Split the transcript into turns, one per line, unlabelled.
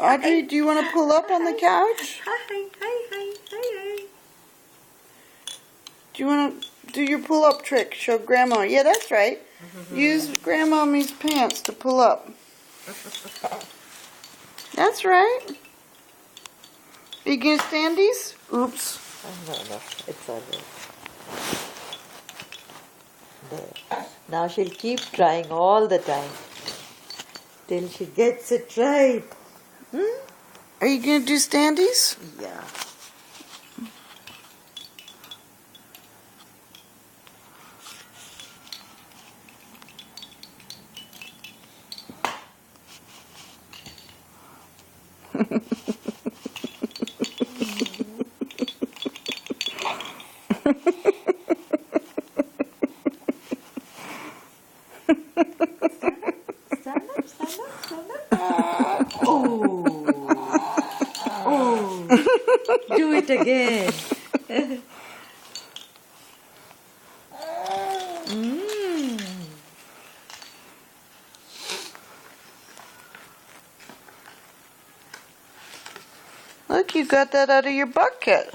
Audrey, do you want to pull up on the couch?
Hi.
Do you want to do your pull-up trick? Show Grandma. Yeah, that's right. Use Grandmommy's pants to pull up. That's right. Are you going to standies? Oops.
No, it's all right. There. Now she'll keep trying all the time till she gets it right.
Are you going to do standies?
Yeah. Stand up. Oh, do it again.
Look, you got that out of your bucket.